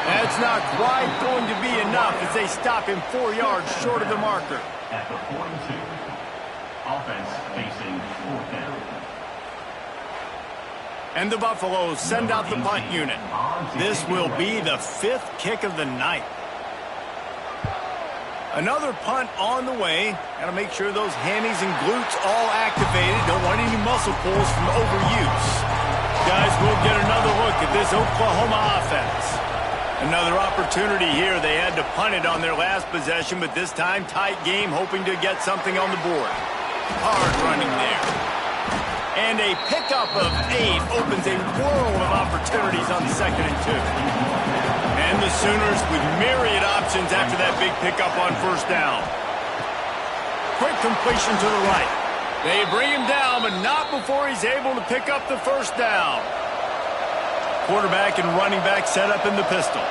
A: That's not quite going to be enough as they stop him 4 yards short of the marker.
F: At the 42, offense facing fourth down.
A: And the Buffaloes send out the punt unit. This will be the 5th kick of the night. Another punt on the way. Got to make sure those hammies and glutes all activated. Don't want any muscle pulls from overuse. Guys, we'll get another look at this Oklahoma offense. Another opportunity here. They had to punt it on their last possession, but this time tight game, hoping to get something on the board. Hard running there. And a pickup of 8 opens a world of opportunities on 2nd and 2. And the Sooners with myriad options after that big pickup on first down. Quick completion to the right. They bring him down, but not before he's able to pick up the first down. Quarterback and running back set up in the pistol.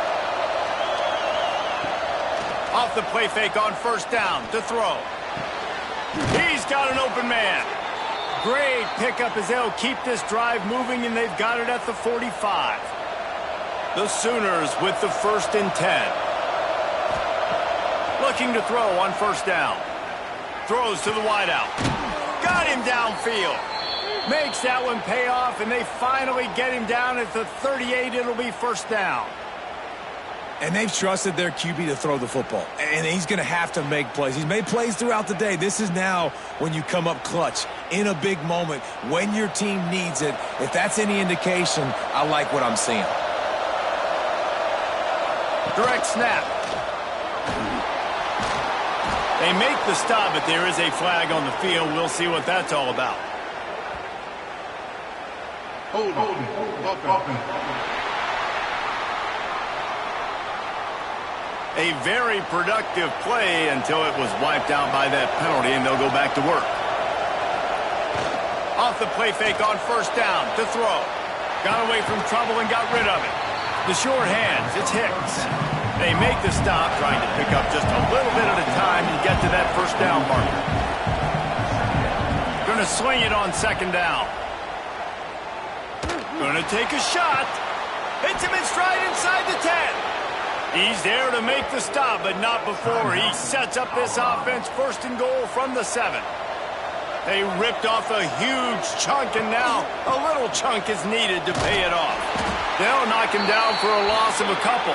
A: Off the play fake on first down to throw. He's got an open man. Great pickup as they'll keep this drive moving, and they've got it at the 45. The Sooners with the 1st and 10. Looking to throw on first down. Throws to the wideout. Got him downfield. Makes that one pay off, and they finally get him down at the 38. It'll be first down.
B: And they've trusted their QB to throw the football. And he's going to have to make plays. He's made plays throughout the day. This is now when you come up clutch in a big moment when your team needs it. If that's any indication, I like what I'm seeing.
A: Direct snap. They make the stop, but there is a flag on the field. We'll see what that's all about.
D: Hold on.
A: A very productive play until it was wiped out by that penalty, and they'll go back to work. Off the play fake on first down to throw. Got away from trouble and got rid of it. The sure hands, it's Hicks. They make the stop, trying to pick up just a little bit at a time and get to that first down marker. Going to swing it on second down. Going to take a shot. Hits him in stride inside the 10. He's there to make the stop, but not before he sets up this offense first and goal from the 7. They ripped off a huge chunk, and now a little chunk is needed to pay it off. They'll knock him down for a loss of a couple.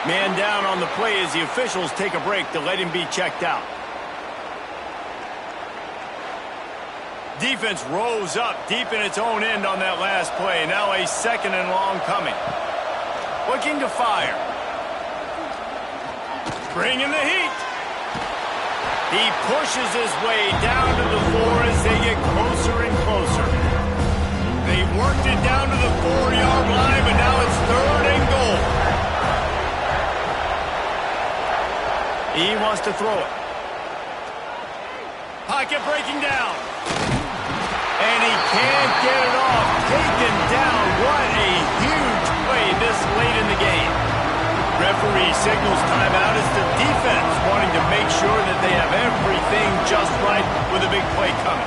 A: Man down on the play as the officials take a break to let him be checked out. Defense rose up deep in its own end on that last play. Now a second and long coming. Looking to fire. Bringing the heat. He pushes his way down to the 4 as they get closer and closer. They worked it down to the 4-yard line, but now it's 3rd and goal. He wants to throw it. Pocket breaking down. And he can't get it off. Taken down. What a huge play this late in the game. Referee signals timeout as the defense wanting to make sure that they have everything just right with a big play coming.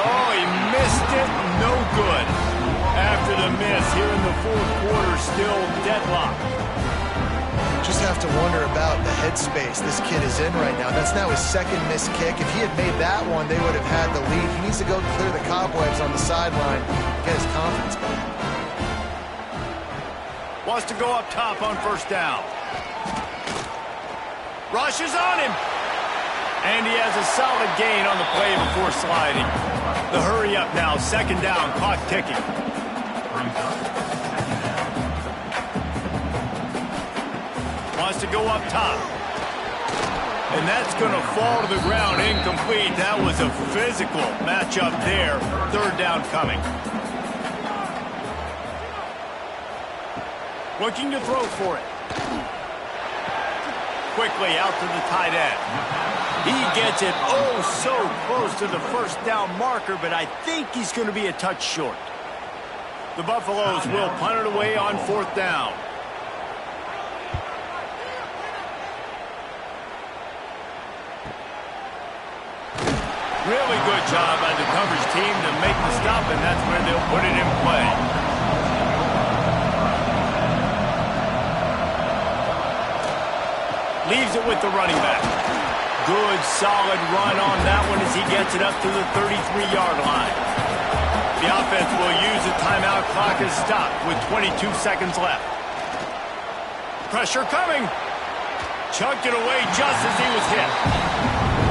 A: Oh, he missed it. No good. After the miss here in the 4th quarter, still deadlocked.
C: Just have to wonder about the headspace this kid is in right now. That's now his 2nd missed kick. If he had made that one, they would have had the lead. He needs to go clear the cobwebs on the sideline, get his confidence back.
A: Wants to go up top on 1st down. Rushes on him. And he has a solid gain on the play before sliding. The hurry up now, 2nd down, clock ticking. Wants to go up top. And that's going to fall to the ground incomplete. That was a physical matchup there. 3rd down coming. Looking to throw for it. Quickly out to the tight end. He gets it oh so close to the 1st down marker, but I think he's going to be a touch short. The Buffaloes will punt it away on 4th down. Really good job by the coverage team to make the stop, and that's where they'll put it in play. Leaves it with the running back. Good, solid run on that one as he gets it up to the 33-yard line. The offense will use the timeout clock as stopped with 22 seconds left. Pressure coming. Chucked it away just as he was hit.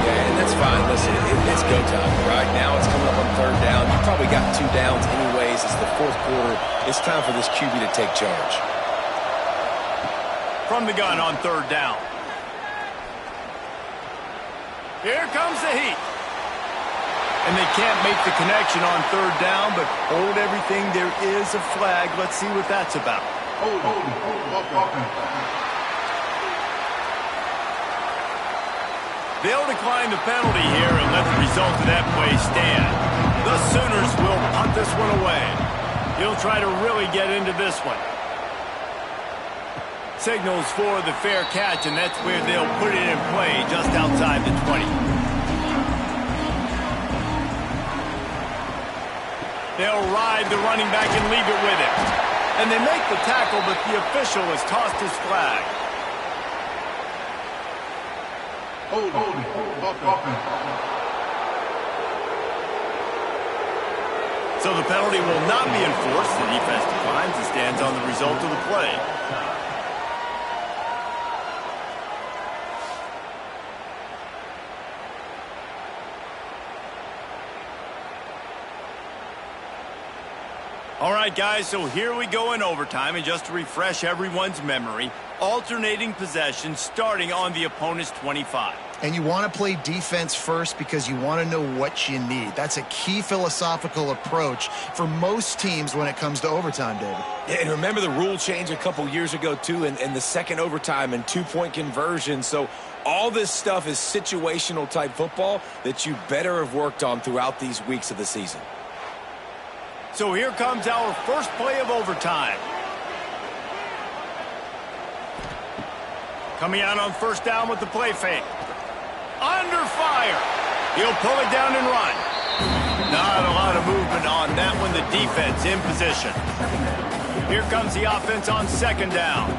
B: Yeah, and that's fine. Listen, it's go time. Right now it's coming up on 3rd down. You probably got 2 downs anyways. It's the 4th quarter. It's time for this QB to take charge.
A: From the gun on 3rd down. Here comes the heat. And they can't make the connection on 3rd down, but hold everything. There is a flag. Let's see what that's about. They'll decline the penalty here and let the result of that play stand. The Sooners will punt this one away. He'll try to really get into this one. Signals for the fair catch, and that's where they'll put it in play just outside the 20. They'll ride the running back and leave it with him. And they make the tackle, but the official has tossed his flag. So the penalty will not be enforced. The defense declines and stands on the result of the play. All right, guys, so here we go in overtime, and just to refresh everyone's memory, alternating possession starting on the opponent's 25.
C: And you want to play defense first because you want to know what you need. That's a key philosophical approach for most teams when it comes to overtime, David.
B: Yeah, and remember the rule change a couple years ago, too, and the second overtime and 2-point conversion. So all this stuff is situational type football that you better have worked on throughout these weeks of the season.
A: So here comes our first play of overtime. Coming out on 1st down with the play fake. Under fire. He'll pull it down and run. Not a lot of movement on that one. The defense in position. Here comes the offense on second down.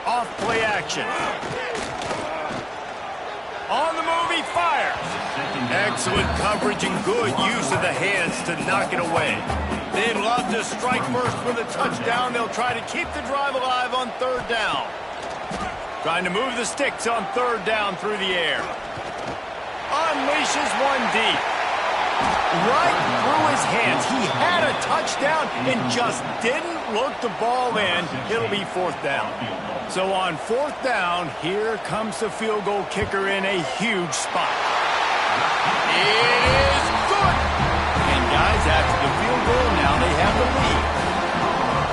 A: Off play action. On the move, he fires. Excellent coverage and good use of the hands to knock it away. They'd love to strike first with a touchdown. They'll try to keep the drive alive on third down. Trying to move the sticks on third down through the air. Unleashes one deep. Right through his hands. He had a touchdown and just didn't look the ball in. It'll be fourth down. So on fourth down, here comes the field goal kicker in a huge spot. It is good. And guys, after the field goal, now they have the lead.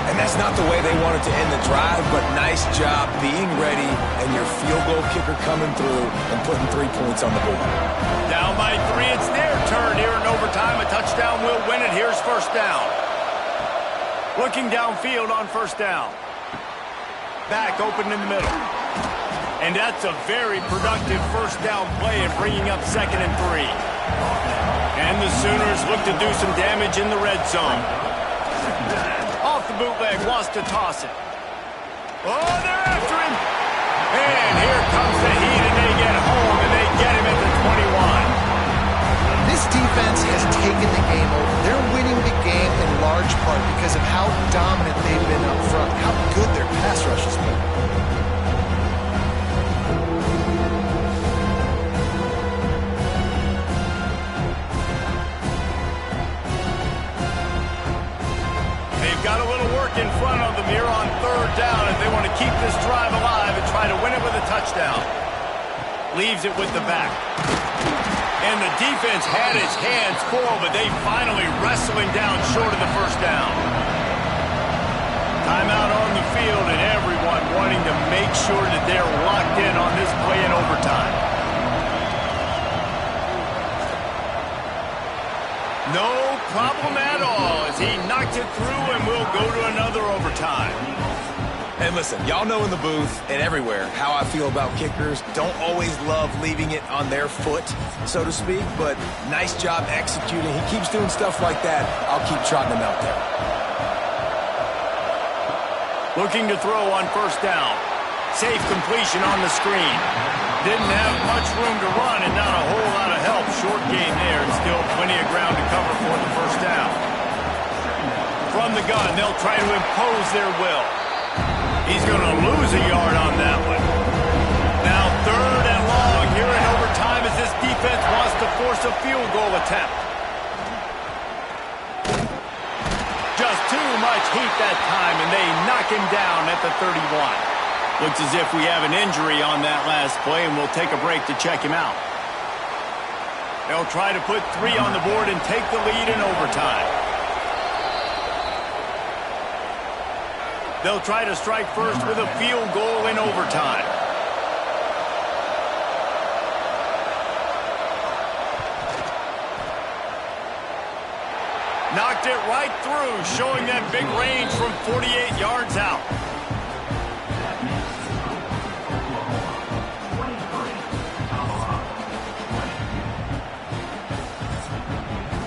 B: And that's not the way they wanted to end the drive, but nice job being ready and your field goal kicker coming through and putting 3 points on the board.
A: Down by 3, it's their turn here in overtime. A touchdown will win it. Here's first down. Looking downfield on first down. Back open in the middle. And that's a very productive first down play in bringing up 2nd and 3. And the Sooners look to do some damage in the red zone. Off the bootleg, wants to toss it. Oh, they're after him. And here comes the heat, and they get home, and they get him at the 21.
C: This defense has taken the game over. They're winning the game in large part because of how dominant they've been up front, how good their pass rush has been.
A: Got a little work in front of them here on third down if they want to keep this drive alive and try to win it with a touchdown. Leaves it with the back. And the defense had its hands full, but they finally wrestling down short of the first down. Timeout on the field, and everyone wanting to make sure that they're locked in on this play in overtime. No problem at all as he knocked it through, and we'll go to another overtime.
B: And listen, y'all know in the booth and everywhere how I feel about kickers. Don't always love leaving it on their foot, so to speak, but nice job executing. He keeps doing stuff like that. I'll keep trotting him out there.
A: Looking to throw on first down. Safe completion on the screen. Didn't have much room to run and not a whole lot of help. Short gain there and still plenty of ground to cover for the first down. From the gun, they'll try to impose their will. He's going to lose a yard on that one. Now third and long here in overtime as this defense wants to force a field goal attempt. Just too much heat that time, and they knock him down at the 31. Looks as if we have an injury on that last play, and we'll take a break to check him out. They'll try to put 3 on the board and take the lead in overtime. They'll try to strike first with a field goal in overtime. Knocked it right through, showing that big range from 48 yards out.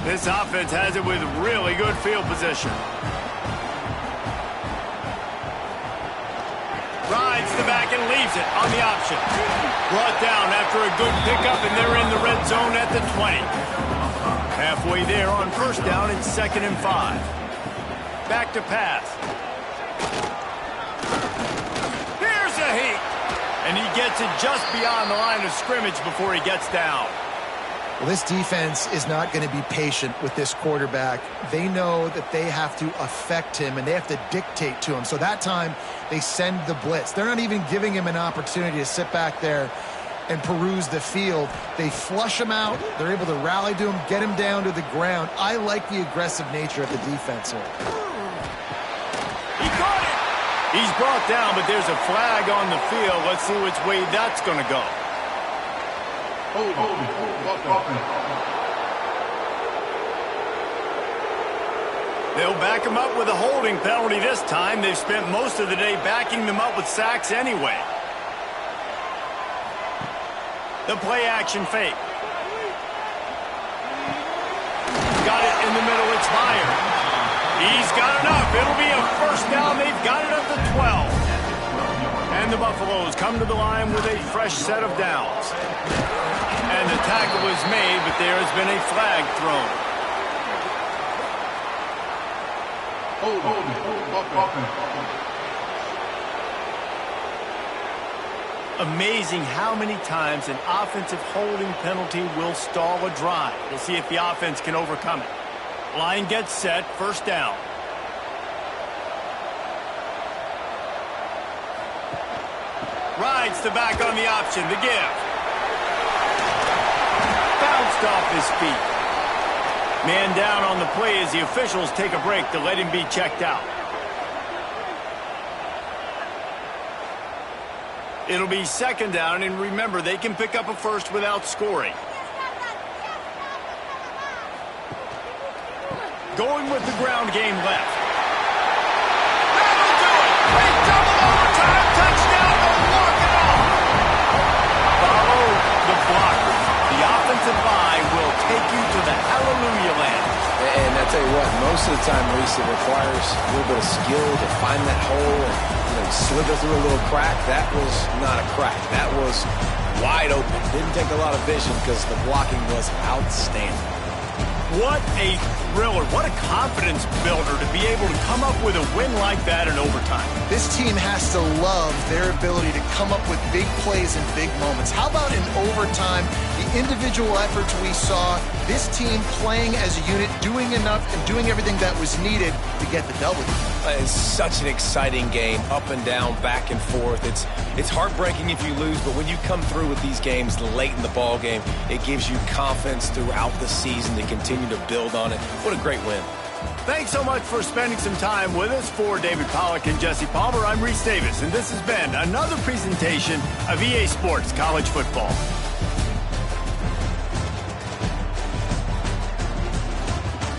A: This offense has it with really good field position. Rides the back and leaves it on the option. Brought down after a good pickup, and they're in the red zone at the 20. Halfway there on first down, it's 2nd and 5. Back to pass. Here's a heat. And he gets it just beyond the line of scrimmage before he gets down.
C: Well, this defense is not going to be patient with this quarterback. They know that they have to affect him, and they have to dictate to him. So that time, they send the blitz. They're not even giving him an opportunity to sit back there and peruse the field. They flush him out. They're able to rally to him, get him down to the ground. I like the aggressive nature of the defense here.
A: He caught it. He's brought down, but there's a flag on the field. Let's see which way that's going to go. They'll back him up with a holding penalty this time. They've spent most of the day backing them up with sacks anyway. The play action fake. got it in the middle. It's Meyer. He's got enough. It'll be a first down. They've got it at the 12. And the Buffaloes come to the line with a fresh set of downs. And the tackle is made, but there has been a flag thrown. Amazing how many times an offensive holding penalty will stall a drive. We'll see if the offense can overcome it. Line gets set, first down. Rides the back on the option, the give. Bounced off his feet. Man down on the play as the officials take a break to let him be checked out. It'll be second down, and remember, they can pick up a first without scoring. Going with the ground game left. That'll do it! A double overtime touchdown to walk it off! Follow the blocker. The offensive line will take you to the hallelujah land.
B: And I tell you what, most of the time, Reese, it requires a little bit of skill to find that hole and slither through a little crack. That was not a crack. That was wide open. Didn't take a lot of vision because the blocking was outstanding.
A: What a thriller. What a confidence builder to be able to come up with a win like that in overtime.
C: This team has to love their ability to come up with big plays and big moments. How about in overtime, the individual efforts we saw, this team playing as a unit, doing enough and doing everything that was needed to get the W.
B: It's such an exciting game, up and down, back and forth. It's heartbreaking if you lose, but when you come through with these games late in the ball game, it gives you confidence throughout the season to continue to build on it. What a great win.
A: Thanks so much for spending some time with us. For David Pollack and Jesse Palmer, I'm Reese Davis, and this has been another presentation of EA Sports College Football.